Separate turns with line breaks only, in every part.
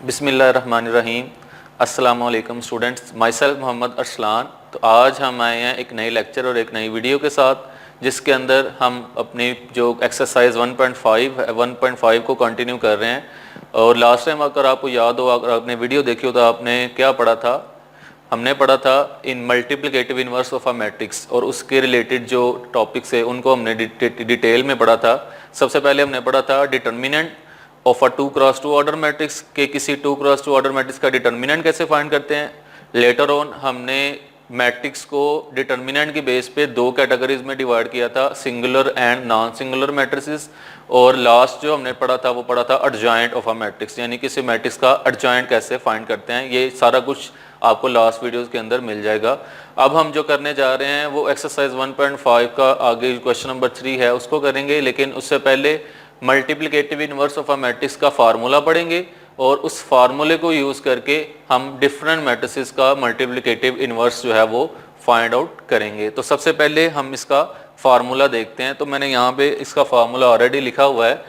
बिस्मिल्लाहिर्रहमानिर्रहीम। अस्सलामु अलैकुम students, myself Mohammad Arsalan. तो आज हम आए हैं एक नई लेक्चर और एक नई वीडियो के साथ, जिसके अंदर हम अपनी जो एक्सरसाइज 1.5 को कंटिन्यू कर रहे हैं। और लास्ट टाइम अगर आपको याद हो, अगर आपने वीडियो देखी हो, तो आपने क्या पढ़ा था? हमने पढ़ा था in multiplicative inverse of a matrix, और उसके रिलेटेड जो टॉपिक्स है उनको हमने डिटेल में पढ़ा था। सबसे पहले हमने पढ़ा था determinant of a 2x2 order matrix के किसी 2x2 ऑर्डर मैट्रिक्स का डिटर्मिनेंट कैसे फाइंड करते हैं। लेटर ऑन हमने मैट्रिक्स को डिटर्मिनेंट की बेस पे दो कैटेगरीज में डिवाइड किया था, singular and non singular matrices. और लास्ट जो हमने पढ़ा था वो पढ़ा था एडजॉइंट ऑफ अ मैट्रिक्स, यानी किसी मैट्रिक्स का एडजॉइंट कैसे फाइंड करते हैं। ये सारा कुछ आपको लास्ट वीडियोस के अंदर मिल जाएगा। अब हम जो करने जा रहे हैं वो एक्सरसाइज 1.5 का आगे क्वेश्चन नंबर 3 है, उसको करेंगे। लेकिन उससे पहले multiplicative inverse of a matrix का फार्मूला पढ़ेंगे, और उस फार्मूले को यूज़ करके हम डिफरेंट मैट्रिसेस का मल्टीप्लिकेटिव इनवर्स जो है वो फाइंड आउट करेंगे। तो सबसे पहले हम इसका फार्मूला देखते हैं। तो मैंने यहाँ पे इसका फार्मूला ऑलरेडी लिखा हुआ है।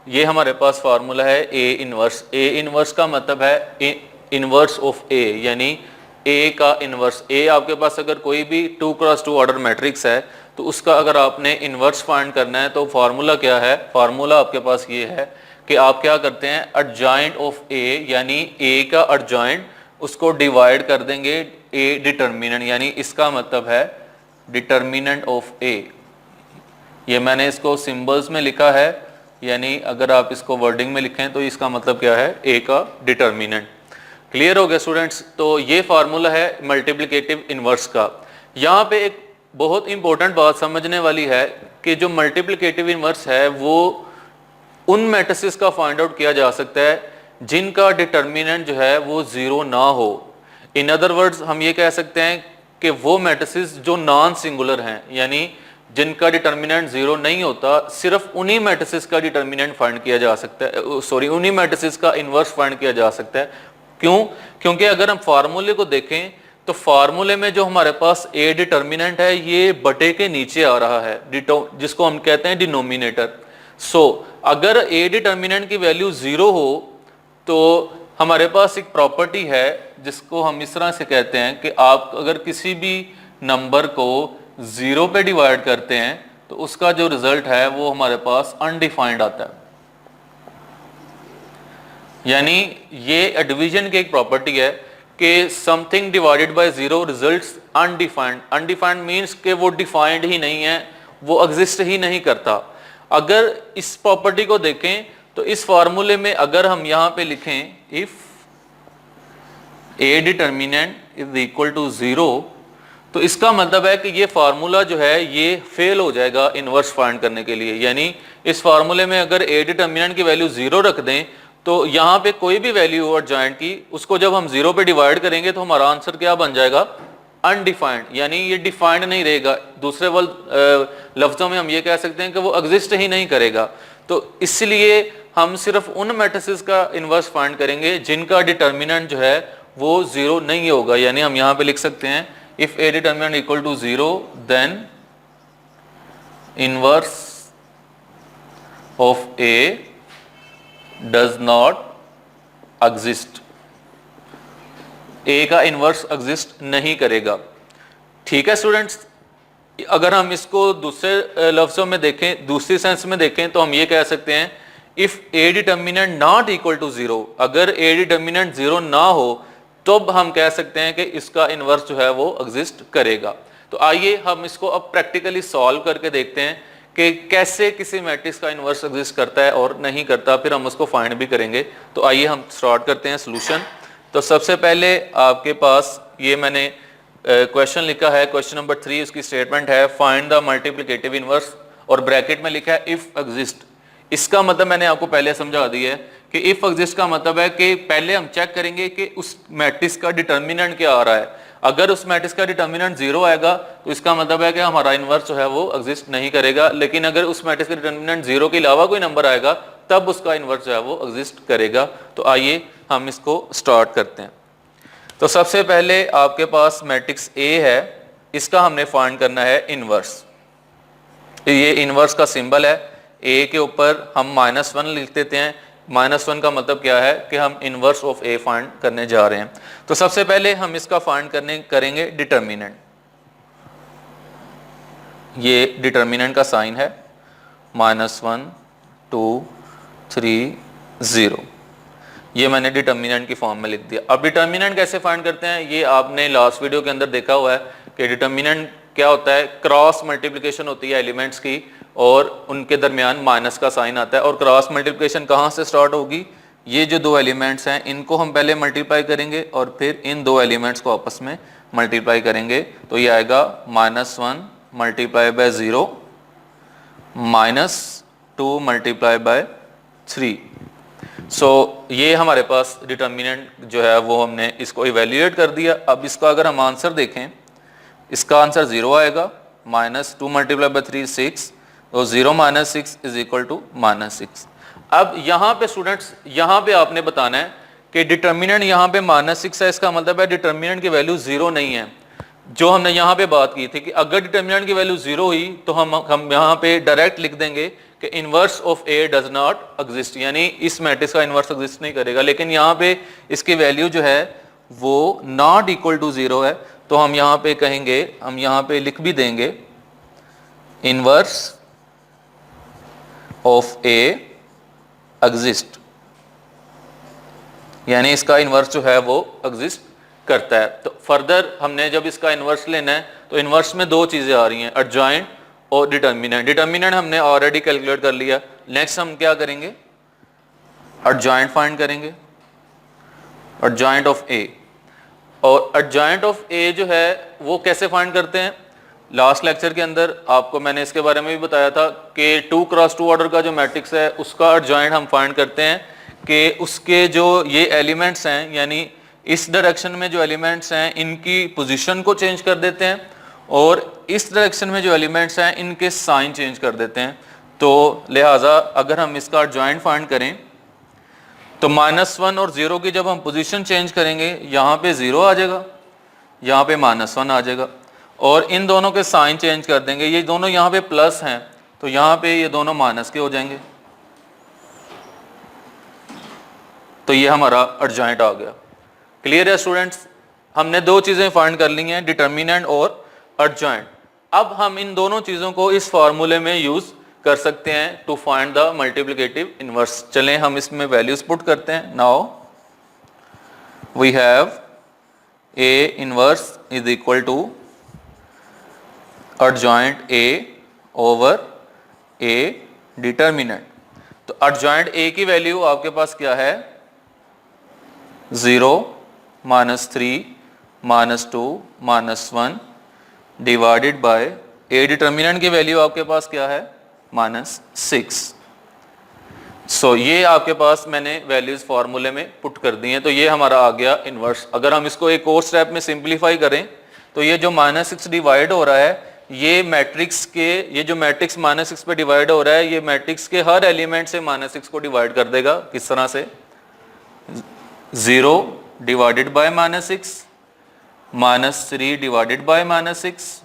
ये हमारे पास फार्मूला है ए इनवर्स। ए इनवर्स का मतलब है इनवर्स ऑफ ए, यानी ए का इनवर्स। ए आपके पास अगर कोई भी 2x2 ऑर्डर मैट्रिक्स है तो उसका अगर आपने इनवर्स फाइंड करना है तो फार्मूला क्या है? फार्मूला आपके पास ये है कि आप क्या करते हैं, एडजॉइंट ऑफ ए, यानी ए का एडजॉइंट, उसको डिवाइड कर देंगे ए डिटर्मिनेंट, यानी इसका मतलब है डिटर्मिनेंट ऑफ ए। ये मैंने इसको सिंबल्स में लिखा है, यानी अगर आप इसको वर्डिंग में लिखें तो इसका मतलब क्या है, ए का डिटर्मिनेंट। क्लियर हो गया स्टूडेंट्स? तो ये फार्मूला है मल्टीप्लिकेटिव इनवर्स का। यहाँ पे एक बहुत इंपॉर्टेंट बात समझने वाली है कि जो मल्टीप्लिकेटिव इनवर्स है वो उन मैट्रिसेस का फाइंड आउट किया जा सकता है जिनका डिटर्मिनेंट जो है वो जीरो ना हो। इन अदर वर्ड्स हम ये कह सकते हैं कि वो मैट्रिसेस जो नॉन सिंगुलर हैं, यानी जिनका डिटर्मिनेंट जीरो नहीं होता, सिर्फ उन्हीं मैट्रिसेस का डिटर्मिनेंट फाइंड किया जा सकता है, सॉरी उन्हीं मैट्रिसेस का इनवर्स फाइंड किया जा सकता है। क्यों? क्योंकि अगर हम फार्मूले को देखें तो फार्मूले में जो हमारे पास ए डिटर्मिनेंट है ये बटे के नीचे आ रहा है, जिसको हम कहते हैं डिनोमिनेटर। सो अगर ए डिटर्मिनेंट की वैल्यू जीरो हो तो हमारे पास एक प्रॉपर्टी है जिसको हम इस तरह से कहते हैं कि आप अगर किसी भी नंबर को जीरो पे डिवाइड करते हैं तो उसका जो रिजल्ट है वो हमारे पास अनडिफाइंड आता है। यानी ये डिवीजन की एक प्रॉपर्टी है कि something divided by zero results undefined. Undefined means कि वो डिफाइंड ही नहीं है, वो एग्जिस्ट ही नहीं करता। अगर इस प्रॉपर्टी को देखें तो इस फार्मूले में अगर हम यहां पे लिखें if A determinant is equal to zero, तो इसका मतलब है कि ये फार्मूला जो है ये फेल हो जाएगा इनवर्स फाइंड करने के लिए। यानी इस फार्मूले में अगर ए डिटर्मिनेंट की वैल्यू जीरो रख दें तो यहाँ पे कोई भी वैल्यू हो एडजॉइंट की, उसको जब हम जीरो पे डिवाइड करेंगे तो हमारा आंसर क्या बन जाएगा? अनडिफाइंड, यानी ये डिफाइंड नहीं रहेगा। दूसरे लफ्जों में हम ये कह सकते हैं कि वो एग्जिस्ट ही नहीं करेगा। तो इसलिए हम सिर्फ उन मैट्रिसेस का इनवर्स फाइंड करेंगे जिनका डिटर्मिनेंट जो है वो जीरो नहीं होगा। यानी हम यहाँ पे लिख सकते हैं if A determinant equal to zero then inverse of A does not exist. A का इनवर्स एग्जिस्ट नहीं करेगा। ठीक है स्टूडेंट्स? अगर हम इसको दूसरे लफ्जों में देखें, दूसरी सेंस में देखें, तो हम ये कह सकते हैं if A determinant not equal to zero, अगर ए डिटर्मिनेंट जीरो ना हो तो हम कह सकते हैं कि इसका इनवर्स जो है वो एग्जिस्ट करेगा। तो आइए हम इसको अब प्रैक्टिकली सॉल्व करके देखते हैं कि कैसे किसी मैट्रिक्स का इनवर्स एग्जिस्ट करता है और नहीं करता, फिर हम उसको फाइंड भी करेंगे। तो आइए हम स्टार्ट करते हैं सॉल्यूशन। तो सबसे पहले आपके पास ये मैंने क्वेश्चन लिखा है, क्वेश्चन नंबर 3, उसकी स्टेटमेंट है फाइंड द मल्टीप्लिकेटिव इनवर्स, और ब्रैकेट में लिखा है इफ एग्जिस्ट। इसका मतलब मैंने आपको पहले समझा दिया है कि इफ एग्जिस्ट का मतलब है कि पहले हम चेक करेंगे कि उस मैट्रिक्स का डिटर्मिनेंट क्या आ रहा है। अगर उस मैट्रिक्स का डिटर्मिनेंट जीरो आएगा तो इसका मतलब है कि हमारा इनवर्स जो है वो एग्जिस्ट नहीं करेगा। लेकिन अगर उस मैट्रिक्स का डिटर्मिनेंट जीरो के अलावा कोई नंबर आएगा तब उसका इनवर्स जो है वो एग्जिस्ट करेगा। तो आइए हम इसको स्टार्ट करते हैं। तो सबसे पहले आपके पास मैट्रिक्स ए है, इसका हमने फाइंड करना है इनवर्स। ये इनवर्स का सिंबल है, ए के ऊपर हम -1 लिख देते हैं, -1 का मतलब क्या है कि हम इनवर्स ऑफ ए फाइंड करने जा रहे हैं। तो सबसे पहले हम इसका फाइंड करेंगे डिटर्मिनेंट। ये डिटर्मिनेंट का साइन है, -1 2 3 0। ये मैंने डिटर्मिनेंट की फॉर्म में लिख दिया। अब डिटर्मिनेंट कैसे फाइंड करते हैं, ये आपने लास्ट वीडियो के अंदर देखा हुआ है कि डिटर्मिनेंट क्या होता है, क्रॉस मल्टीप्लिकेशन होती है एलिमेंट्स की और उनके दरमियान माइनस का साइन आता है। और क्रॉस मल्टीप्लिकेशन कहाँ से स्टार्ट होगी, ये जो दो एलिमेंट्स हैं इनको हम पहले मल्टीप्लाई करेंगे और फिर इन दो एलिमेंट्स को आपस में मल्टीप्लाई करेंगे। तो ये आएगा -1 मल्टीप्लाई बाय 0 -2 मल्टीप्लाई बाय 3। सो ये हमारे पास डिटर्मिनेंट जो है वो हमने इसको इवेल्युएट कर दिया। अब इसका अगर हम आंसर देखें, इसका आंसर 0 आएगा, -2 मल्टीप्लाई बाय 3 6, तो 0 - 6 इज इक्वल टू -6। अब यहाँ पे स्टूडेंट्स, यहाँ पे आपने बताना है कि डिटर्मिनेंट यहाँ पे -6 है, इसका मतलब है डिटर्मिनेंट की वैल्यू 0 नहीं है। जो हमने यहाँ पे बात की थी कि अगर डिटर्मिनेंट की वैल्यू 0 हुई तो हम यहाँ पे डायरेक्ट लिख देंगे कि inverse of A does not exist, यानी इस मैट्रिक्स का इनवर्स एग्जिस्ट नहीं करेगा। लेकिन यहाँ पे इसकी वैल्यू जो है वो नॉट इक्वल टू 0 है, तो हम यहाँ पे कहेंगे, हम यहाँ पे लिख भी देंगे इनवर्स ऑफ ए एग्जिस्ट, यानी इसका इनवर्स जो है वो एग्जिस्ट करता है। तो फर्दर हमने जब इसका इनवर्स लेना है तो इनवर्स में दो चीजें आ रही हैं, एडजॉइंट और डिटर्मिनेंट। डिटर्मिनेंट हमने ऑलरेडी कैलकुलेट कर लिया। नेक्स्ट हम क्या करेंगे, एडजॉइंट फाइंड करेंगे, एडजॉइंट ऑफ ए। और एडजॉइंट ऑफ ए जो है वो कैसे फाइंड करते हैं, लास्ट लेक्चर के अंदर आपको मैंने इसके बारे में भी बताया था कि 2 क्रॉस 2 ऑर्डर का जो मैट्रिक्स है उसका एडजॉइंट हम फाइंड करते हैं कि उसके जो ये एलिमेंट्स हैं, यानी इस डायरेक्शन में जो एलिमेंट्स हैं इनकी पोजीशन को चेंज कर देते हैं और इस डायरेक्शन में जो एलिमेंट्स हैं इनके साइन चेंज कर देते हैं। तो लिहाजा अगर हम इसका एडजॉइंट फाइंड करें तो -1 और 0 की जब हम पोजीशन चेंज करेंगे, यहाँ पे 0 आ जाएगा, यहाँ पे -1 आ जाएगा और इन दोनों के साइन चेंज कर देंगे। ये दोनों यहाँ पे प्लस हैं तो यहाँ पे ये दोनों माइनस के हो जाएंगे। तो ये हमारा एडजॉइंट आ गया। क्लियर है स्टूडेंट्स, हमने दो चीजें फाइंड कर ली हैं, डिटर्मिनेंट और एडजॉइंट। अब हम इन दोनों चीजों को इस फार्मूले में यूज कर सकते हैं to find the multiplicative inverse. चलें हम इसमें वैल्यूज पुट करते हैं। Now we have A inverse is equal to adjoint A over A determinant. तो एडजॉइंट ए की वैल्यू आपके पास क्या है, 0 -3 -2 -1 डिवाइडेड बाय ए डिटर्मिनेंट की वैल्यू आपके पास क्या है, -6। सो ये आपके पास मैंने वैल्यूज फार्मूले में पुट कर दी हैं। तो ये हमारा आ गया इनवर्स। अगर हम इसको एक और स्टेप में सिंप्लीफाई करें तो ये जो -6 डिवाइड हो रहा है, ये मैट्रिक्स के, ये जो मैट्रिक्स -6 पे डिवाइड हो रहा है, ये मैट्रिक्स के हर एलिमेंट से -6 को डिवाइड कर देगा। किस तरह से, 0 divided by -6, -3 divided by -6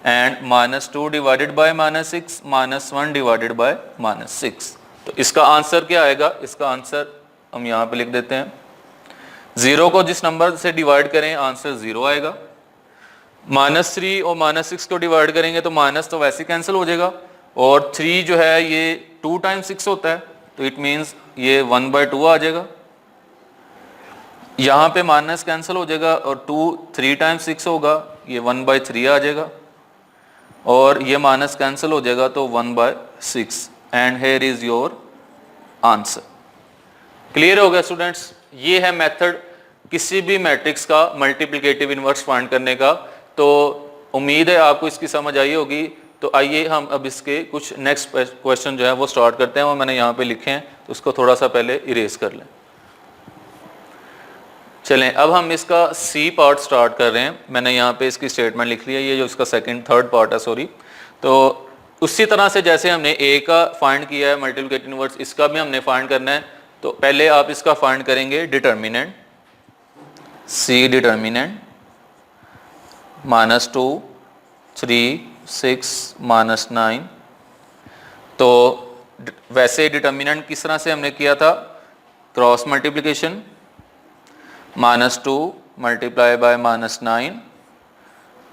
and -2 divided by -6, -1 divided by -6। तो इसका आंसर क्या आएगा, इसका आंसर हम यहाँ पे लिख देते हैं। 0 को जिस नंबर से डिवाइड करें आंसर 0 आएगा। -3 और -6 को डिवाइड करेंगे तो माइनस तो वैसे कैंसिल हो जाएगा और 3 जो है ये 2 टाइम्स 6 होता है, तो इट मीन्स ये 1/2 आ जाएगा। यहाँ पे माइनस कैंसिल हो जाएगा और 2 3 टाइम्स 6 होगा, ये 1/3 आ जाएगा और ये माइनस कैंसिल हो जाएगा तो 1/6 and here is your answer. Clear हो गया स्टूडेंट्स, ये है मेथड किसी भी मैट्रिक्स का मल्टीप्लिकेटिव इनवर्स फाइंड करने का। तो उम्मीद है आपको इसकी समझ आई होगी। तो आइए हम अब इसके कुछ नेक्स्ट क्वेश्चन जो है वो स्टार्ट करते हैं। वो मैंने यहाँ पे लिखे हैं तो उसको थोड़ा सा पहले इरेज कर लें। चलें अब हम इसका सी पार्ट स्टार्ट कर रहे हैं। मैंने यहाँ पे इसकी स्टेटमेंट लिख ली है, ये जो इसका थर्ड पार्ट है सॉरी। तो उसी तरह से जैसे हमने ए का फाइंड किया है मल्टीप्लिकेटिव इनवर्स, इसका भी हमने फाइंड करना है। तो पहले आप इसका फाइंड करेंगे डिटर्मिनेंट, सी डिटर्मिनेंट -2 3 6 -9। तो वैसे डिटर्मिनेंट किस तरह से हमने किया था, cross multiplication, -2 multiply by -9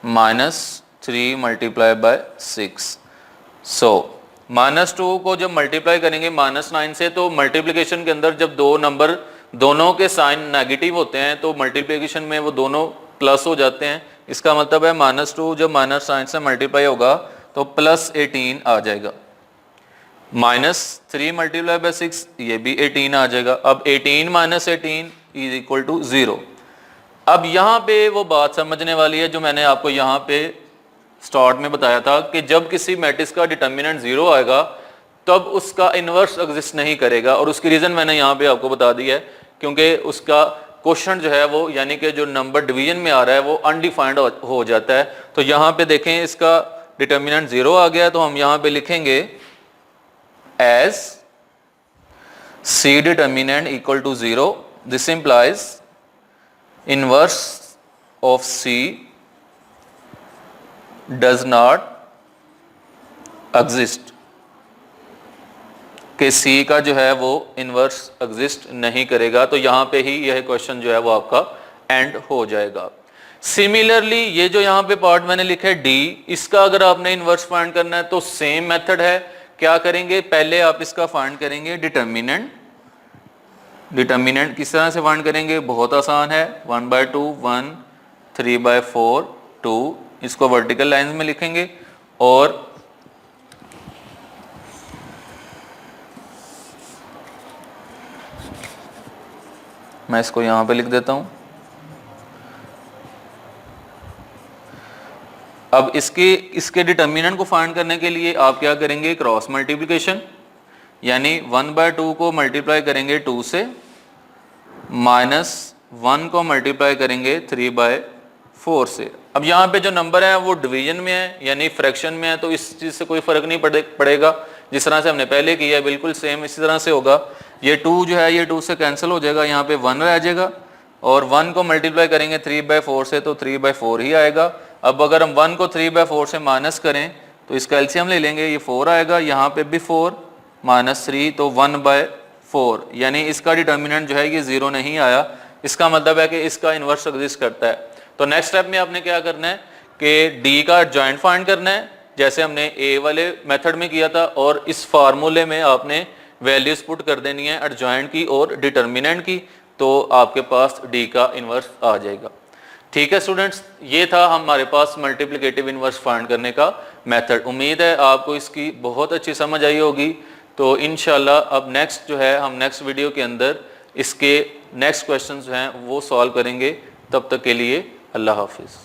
-3 multiply by 6। सो -2 को जब मल्टीप्लाई करेंगे -9 से, तो मल्टीप्लिकेशन के अंदर जब दो नंबर दोनों के साइन नेगेटिव होते हैं तो मल्टीप्लिकेशन में वो दोनों प्लस हो जाते हैं। इसका मतलब है -2 जब -9 से मल्टीप्लाई होगा तो +18 आ जाएगा। -3 मल्टीप्लाई बाय 6 ये भी 18 आ जाएगा। अब 18 - 18 इज इक्वल टू 0। अब यहाँ पे वो बात समझने वाली है जो मैंने आपको यहाँ पे स्टार्ट में बताया था कि जब किसी मैट्रिक्स का डिटर्मिनेंट 0 आएगा तब उसका इन्वर्स एग्जिस्ट नहीं करेगा, और उसकी रीज़न मैंने यहाँ पे आपको बता दी है, क्योंकि उसका क्वेश्चन जो है वो यानी कि जो नंबर डिवीजन में आ रहा है वो अनडिफाइंड हो जाता है। तो यहाँ पे देखें इसका डिटर्मिनेंट 0 आ गया, तो हम यहाँ पे लिखेंगे as C determinant equal to 0। This implies inverse of C does not exist, कि C का जो है वो इनवर्स एग्जिस्ट नहीं करेगा। तो यहाँ पे ही यह क्वेश्चन जो है वो आपका एंड हो जाएगा। सिमिलरली ये जो यहाँ पे पार्ट मैंने लिखा है D, इसका अगर आपने इनवर्स फाइंड करना है तो सेम मेथड है। क्या करेंगे, पहले आप इसका फाइंड करेंगे डिटर्मिनेंट। डिटर्मिनेंट किस तरह से फाइंड करेंगे, बहुत आसान है, 1/2 1 3/4 2, इसको वर्टिकल लाइंस में लिखेंगे और मैं इसको यहां पे लिख देता हूं। अब इसके डिटर्मिनेंट को फाइंड करने के लिए आप क्या करेंगे, क्रॉस मल्टीप्लिकेशन, यानी 1/2 को मल्टीप्लाई करेंगे 2 से, -1 को मल्टीप्लाई करेंगे 3/4 से। अब यहाँ पे जो नंबर है वो डिवीजन में है यानी फ्रैक्शन में है, तो इस चीज़ से कोई फ़र्क नहीं पड़ेगा। जिस तरह से हमने पहले किया है बिल्कुल सेम इसी तरह से होगा। ये 2 जो है ये 2 से कैंसिल हो जाएगा, यहाँ पे 1 रह जाएगा, और 1 को मल्टीप्लाई करेंगे 3/4 से तो 3/4 ही आएगा। अब अगर हम 1 को 3/4 से माइनस करें तो इसका एलसीएम ले लेंगे, ये 4 आएगा, यहाँ पे भी 4 -3 तो 1/4, यानी इसका डिटर्मिनेंट जो है ये 0 नहीं आया। इसका मतलब है कि इसका इन्वर्स एग्जिस्ट करता है। तो नेक्स्ट स्टेप में आपने क्या करना है कि डी का एडजॉइंट फाइंड करना है, जैसे हमने ए वाले मेथड में किया था, और इस फार्मूले में आपने वैल्यूज पुट कर देनी है एडजॉइंट की और डिटर्मिनेंट की, तो आपके पास डी का इन्वर्स आ जाएगा। ठीक है स्टूडेंट्स, ये था हमारे पास मल्टीप्लिकेटिव इन्वर्स फाइंड करने का मेथड। उम्मीद है आपको इसकी बहुत अच्छी समझ आई होगी। तो इंशाल्लाह अब नेक्स्ट जो है हम नेक्स्ट वीडियो के अंदर इसके नेक्स्ट क्वेश्चन जो हैं वो सॉल्व करेंगे। तब तक के लिए अल्लाह हाफिज़।